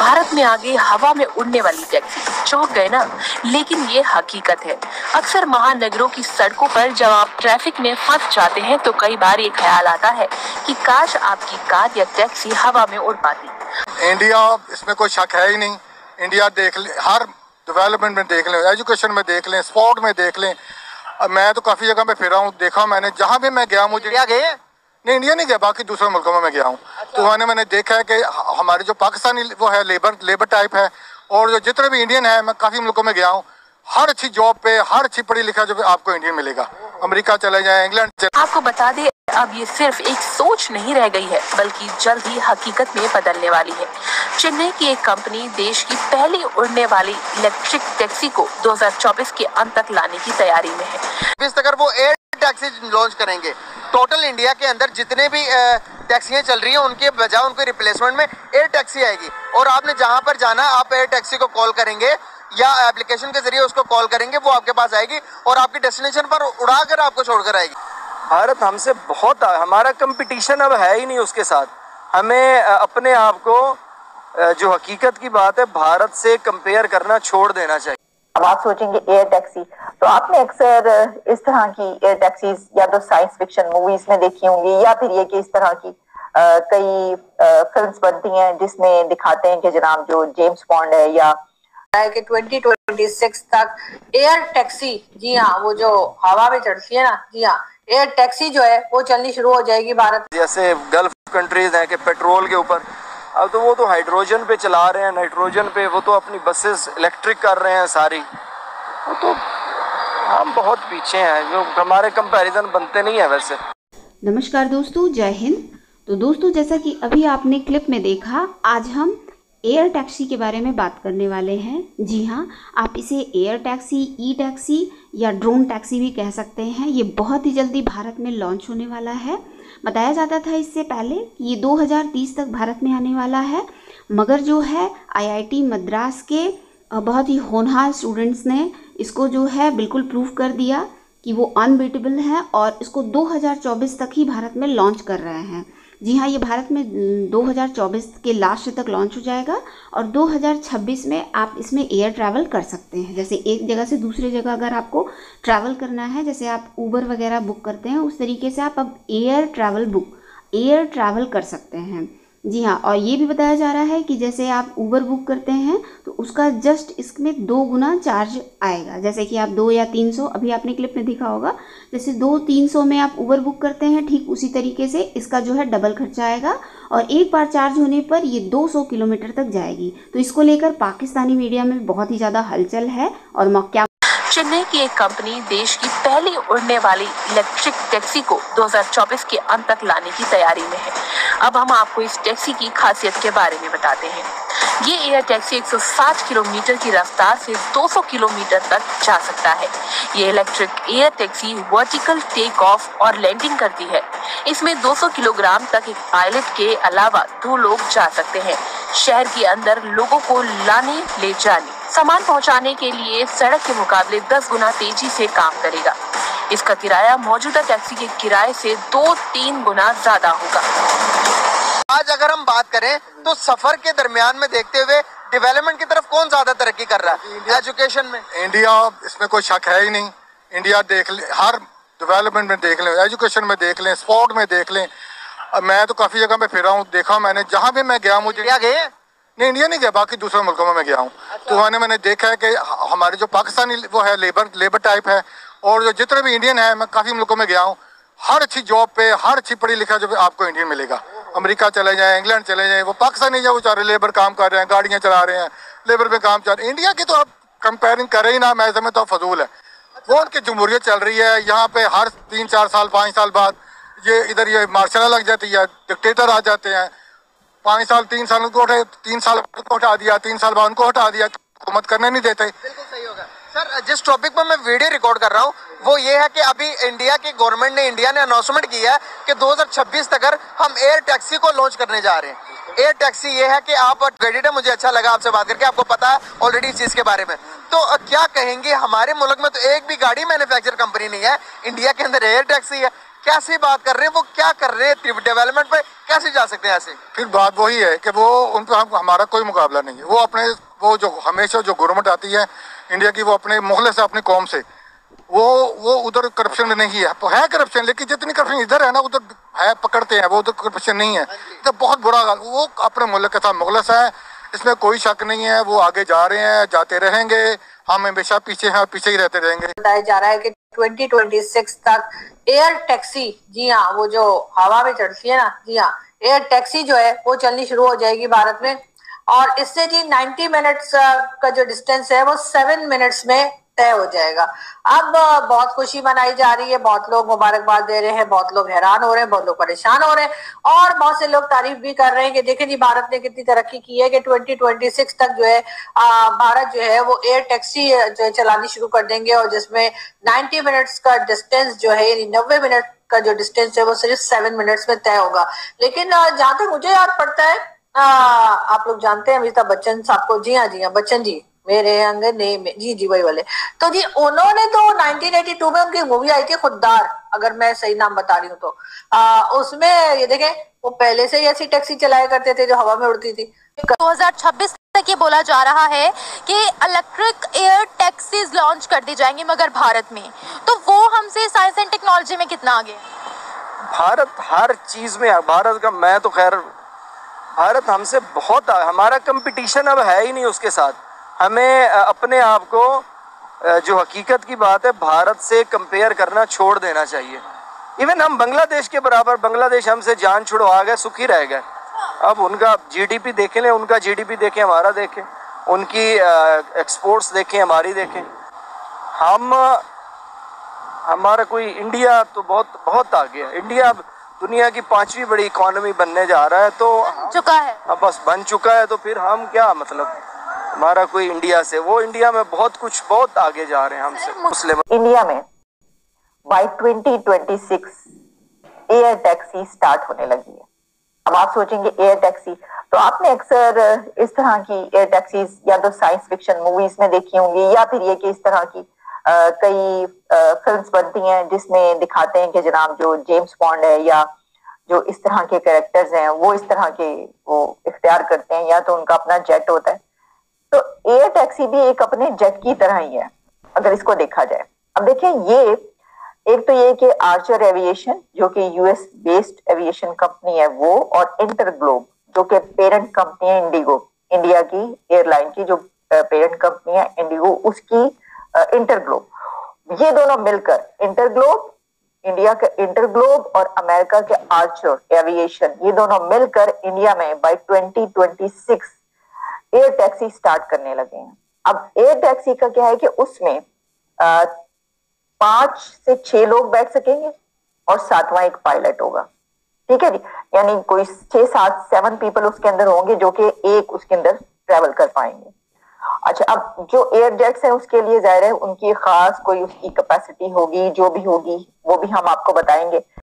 भारत में आ गई हवा में उड़ने वाली टैक्सी। चौंक गए ना? लेकिन ये हकीकत है। अक्सर महानगरों की सड़कों पर जब आप ट्रैफिक में फंस जाते हैं तो कई बार ये ख्याल आता है कि काश आपकी कार या टैक्सी हवा में उड़ पाती। इंडिया, इसमें कोई शक है ही नहीं। इंडिया देख ले, हर डेवलपमेंट में देख लें, एजुकेशन में देख लें, स्पोर्ट में देख लें। मैं तो काफ़ी जगह पे फिरा हूँ, देखा मैंने, जहाँ भी मैं गया मुझे इंडिया गए नहीं, इंडिया नहीं गया, बाकी दूसरे मुल्कों में मैं गया हूँ। तो मैंने देखा है कि हमारे जो पाकिस्तानी वो है लेबर टाइप है, और जो जितने भी इंडियन है, मैं काफ़ी मुल्कों में गया हूँ, हर अच्छी जॉब पे, हर अच्छी पढ़ी लिखा जो आपको इंडियन मिलेगा। अमेरिका चले जाए, इंग्लैंड चले। आपको बता दें, अब ये सिर्फ एक सोच नहीं रह गई है, बल्कि जल्द ही हकीकत में बदलने वाली है। चेन्नई की एक कंपनी देश की पहली उड़ने वाली इलेक्ट्रिक टैक्सी को 2024 के अंत तक लाने की तैयारी में है। इस तक वो एयर टैक्सी लॉन्च करेंगे। टोटल इंडिया के अंदर जितने भी टैक्सियां चल रही हैं, उनके बजाय उनके रिप्लेसमेंट में एयर टैक्सी आएगी। और आपने जहां पर जाना, आप एयर टैक्सी को कॉल करेंगे या एप्लीकेशन के जरिए उसको कॉल करेंगे, वो आपके पास आएगी और आपकी डेस्टिनेशन पर उड़ाकर आपको छोड़कर आएगी। भारत हमसे बहुत, हमारा कंपटीशन अब है ही नहीं उसके साथ। हमें अपने आप को, जो हकीकत की बात है, भारत से कंपेयर करना छोड़ देना चाहिए। अब आप सोचेंगे एयर टैक्सी, तो आपने अक्सर इस तरह की एयर टैक्सीज या तो साइंस फिक्शन मूवीज में देखी होंगी, या फिर ये कि इस तरह की कई फिल्म्स बनती हैं जिसमें दिखाते हैं कि जनाब जो जेम्स बॉन्ड है या कि 2026 तक एयर टैक्सी, जी हाँ, वो जो हवा में चढ़ती है ना, जी हाँ, एयर टैक्सी जो है वो चलनी शुरू हो जाएगी भारत। जैसे गल्फ कंट्रीज हैं कि पेट्रोल के ऊपर, अब तो वो तो हाइड्रोजन पे चला रहे हैं, नाइट्रोजन पे, वो तो अपनी बसेस इलेक्ट्रिक कर रहे हैं सारी। वो तो हम बहुत पीछे हैं, जो हमारे कंपैरिजन बनते नहीं है वैसे। नमस्कार दोस्तों, जय हिंद। तो दोस्तों, जैसा कि अभी आपने क्लिप में देखा, आज हम एयर टैक्सी के बारे में बात करने वाले हैं। जी हाँ, आप इसे एयर टैक्सी, ई टैक्सी या ड्रोन टैक्सी भी कह सकते हैं। ये बहुत ही जल्दी भारत में लॉन्च होने वाला है। बताया जाता था इससे पहले कि ये 2030 तक भारत में आने वाला है, मगर जो है आईआईटी मद्रास के बहुत ही होनहार स्टूडेंट्स ने इसको जो है बिल्कुल प्रूव कर दिया कि वो अनबीटेबल है, और इसको 2024 तक ही भारत में लॉन्च कर रहे हैं। जी हाँ, ये भारत में 2024 के लास्ट तक लॉन्च हो जाएगा, और 2026 में आप इसमें एयर ट्रैवल कर सकते हैं। जैसे एक जगह से दूसरी जगह अगर आपको ट्रैवल करना है, जैसे आप ऊबर वगैरह बुक करते हैं, उस तरीके से आप अब एयर ट्रैवल कर सकते हैं। जी हाँ, और ये भी बताया जा रहा है कि जैसे आप ऊबर बुक करते हैं तो उसका जस्ट इसमें 2 गुना चार्ज आएगा। जैसे कि आप 2 या 300, अभी आपने क्लिप में देखा होगा, जैसे 200-300 में आप ऊबर बुक करते हैं, ठीक उसी तरीके से इसका जो है डबल खर्चा आएगा, और एक बार चार्ज होने पर ये 200 किलोमीटर तक जाएगी। तो इसको लेकर पाकिस्तानी मीडिया में बहुत ही ज़्यादा हलचल है। और क्या चेन्नई की एक कंपनी देश की पहली उड़ने वाली इलेक्ट्रिक टैक्सी को 2024 के अंत तक लाने की तैयारी में है। अब हम आपको इस टैक्सी की खासियत के बारे में बताते हैं। ये एयर टैक्सी 160 किलोमीटर की रफ्तार से 200 किलोमीटर तक जा सकता है। ये electric air taxi vertical take off और लैंडिंग करती है। इसमें 200 किलोग्राम तक एक पायलट के अलावा 2 लोग जा सकते हैं। शहर के अंदर लोगों को लाने ले जाने, सामान पहुंचाने के लिए सड़क के मुकाबले 10 गुना तेजी से काम करेगा। इसका किराया मौजूदा टैक्सी के किराए से 2-3 गुना ज्यादा होगा। आज अगर हम बात करें तो सफर के दरमियान में देखते हुए डेवलपमेंट की तरफ कौन ज्यादा तरक्की कर रहा है? एजुकेशन में इंडिया, इसमें कोई शक है ही नहीं। इंडिया देख ले, हर डेवलपमेंट में देख लें, एजुकेशन में देख लें, स्पोर्ट में देख लें। मैं तो काफ़ी जगह पे फिरा हूँ, देखा मैंने, जहाँ भी मैं गया मुझे इंडिया गए नहीं, इंडिया नहीं गया, बाकी दूसरे मुल्कों में मैं गया हूँ। तो मैंने देखा है कि हमारे जो पाकिस्तानी वो है लेबर टाइप है, और जो जितने भी इंडियन है, मैं काफ़ी मुल्कों में गया हूँ, हर अच्छी जॉब पे, हर अच्छी पढ़ी लिखा जो आपको इंडियन मिलेगा। अमेरिका चले जाए, इंग्लैंड चले जाए, वो पाकिस्तानी जो बेचारे लेबर काम कर रहे हैं, गाड़ियाँ चला रहे हैं, लेबर पे काम चल रहे हैं। इंडिया की तो आप कंपेयरिंग करें ही ना, मैं समझता हूँ फजूल है। वो उनकी जमहूरियत चल रही है, यहाँ पे हर 3-4 साल 5 साल बाद ये इधर ये मार्शल लग जाती है, डिक्टेटर आ जाते हैं। 5 साल 3 साल उनको 3 साल को हटा दिया, 3 साल बाद उनको हटा दिया, हुकूमत करने नहीं देते। बिल्कुल सही होगा सर। जिस टॉपिक पर मैं वीडियो रिकॉर्ड कर रहा हूँ वो ये है कि अभी इंडिया की गवर्नमेंट ने, इंडिया ने अनाउंसमेंट किया है कि 2026 तक हम एयर टैक्सी को लॉन्च करने जा रहे हैं। एयर टैक्सी ये है कि आप क्रेडिट है, मुझे अच्छा लगा आपसे बात करके, आपको पता है ऑलरेडी इस चीज के बारे में। तो क्या कहेंगे, हमारे मुल्क में तो एक भी गाड़ी मैन्युफैक्चर कंपनी नहीं है, इंडिया के अंदर एयर टैक्सी है। कैसे बात कर रहे हैं, वो क्या कर रहे हैं, डेवलपमेंट पे कैसे जा सकते हैं ऐसे? फिर बात वही है कि वो उन पर हमारा कोई मुकाबला नहीं है। वो अपने वो जो हमेशा जो गवर्नमेंट आती है इंडिया की, वो अपने मुखलिस है अपनी कौम से, वो उधर करप्शन नहीं है करप्शन, लेकिन जितनी करप्शन इधर है ना उधर है, पकड़ते हैं, वो उधर करप्शन नहीं है। तो बहुत बुरा हाल, वो अपने मुल्क के साथ मुखलिस है, इसमें कोई शक नहीं है। वो आगे जा रहे हैं, जाते रहेंगे, हम हमेशा पीछे हैं, पीछे ही रहते रहेंगे। बताया जा रहा है कि 2026 तक एयर टैक्सी, जी हाँ, वो जो हवा में चढ़ती है ना, जी हाँ, एयर टैक्सी जो है वो चलनी शुरू हो जाएगी भारत में। और इससे जी 90 मिनट्स का जो डिस्टेंस है वो 7 मिनट्स में तय हो जाएगा। अब बहुत खुशी मनाई जा रही है, बहुत लोग मुबारकबाद दे रहे हैं, बहुत लोग हैरान हो रहे हैं, बहुत लोग परेशान हो रहे हैं और बहुत से लोग तारीफ भी कर रहे हैं कि देखें जी भारत ने कितनी तरक्की की है कि 2026 तक जो है भारत जो है वो एयर टैक्सी जो है चलानी शुरू कर देंगे, और जिसमें 90 मिनट्स का डिस्टेंस जो है, यानी 90 मिनट का जो डिस्टेंस है वो सिर्फ 7 मिनट्स में तय होगा। लेकिन जहां तक मुझे याद पड़ता है, आप लोग जानते हैं अमिताभ बच्चन साहब को, जी हाँ बच्चन जी, मेरे अंगने में, जी वही वाले, तो जी उन्होंने तो 1982 में उनकी मूवी आई थी खुददार, अगर मैं सही नाम बता रही हूँ तो उसमें ये देखें वो पहले से ही ऐसी टैक्सी चलाया करते थे जो हवा में उड़ती थी। 2026 तक ये बोला जा रहा है कि इलेक्ट्रिक एयर टैक्सीज लॉन्च कर दी जाएंगी, मगर भारत में, तो वो हमसे साइंस एंड टेक्नोलॉजी में कितना आगे है? भारत हर चीज में, भारत का, मैं तो खैर, भारत हमसे बहुत, हमारा कंपटीशन अब है ही नहीं उसके साथ। हमें अपने आप को, जो हकीकत की बात है, भारत से कंपेयर करना छोड़ देना चाहिए। इवन हम बांग्लादेश के बराबर, बांग्लादेश हमसे जान छुड़वा गए, सुखी रह गए। अब उनका जीडीपी देखें, ले उनका जीडीपी देखें, हमारा देखें, उनकी एक्सपोर्ट्स देखें, हमारी देखें। हमारा कोई, इंडिया तो बहुत बहुत आगे है। इंडिया दुनिया की 5वीं बड़ी इकोनॉमी बनने जा रहा है, तो चुका है, अब बस बन चुका है, तो फिर हम क्या, मतलब हमारा कोई इंडिया से, वो इंडिया में बहुत आगे जा रहे हैं हमसे। मुस्लिम इंडिया में बाय 2026 एयर टैक्सी स्टार्ट होने लगी है। अब आप सोचेंगे एयर टैक्सी, तो आपने अक्सर इस तरह की एयर टैक्सीज या तो साइंस फिक्शन मूवीज में देखी होंगी, या फिर ये कि इस तरह की कई फिल्म्स बनती हैं जिसमें दिखाते हैं कि जनाब जो जेम्स बॉन्ड है या जो इस तरह के कैरेक्टर्स हैं वो इस तरह के वो इख्तियार करते हैं, या तो उनका अपना जेट होता है। तो एयर टैक्सी भी एक अपने जेट की तरह ही है अगर इसको देखा जाए। अब देखिए, ये एक तो ये कि आर्चर एविएशन जो कि यूएस बेस्ड एविएशन कंपनी है वो, और इंटरग्लोब जो कि पेरेंट कंपनी है इंडिगो, इंडिया की एयरलाइन की जो पेरेंट कंपनी है इंडिगो, उसकी इंटरग्लोब, ये दोनों मिलकर, इंटरग्लोब, इंडिया का इंटरग्लोब और अमेरिका के आर्चर एविएशन, ये दोनों मिलकर इंडिया में बाय 2026 एयर टैक्सी स्टार्ट करने लगे हैं। अब एयर टैक्सी का क्या है कि उसमें 5 से 6 लोग बैठ सकेंगे और 7वां एक पायलट होगा, ठीक है जी, यानी कोई 6-7 पीपल उसके अंदर होंगे जो कि एक उसके अंदर ट्रेवल कर पाएंगे। अच्छा, अब जो एयर जेट्स हैं उसके लिए जाहिर है उनकी खास कोई उसकी कैपेसिटी होगी, जो भी होगी वो भी हम आपको बताएंगे।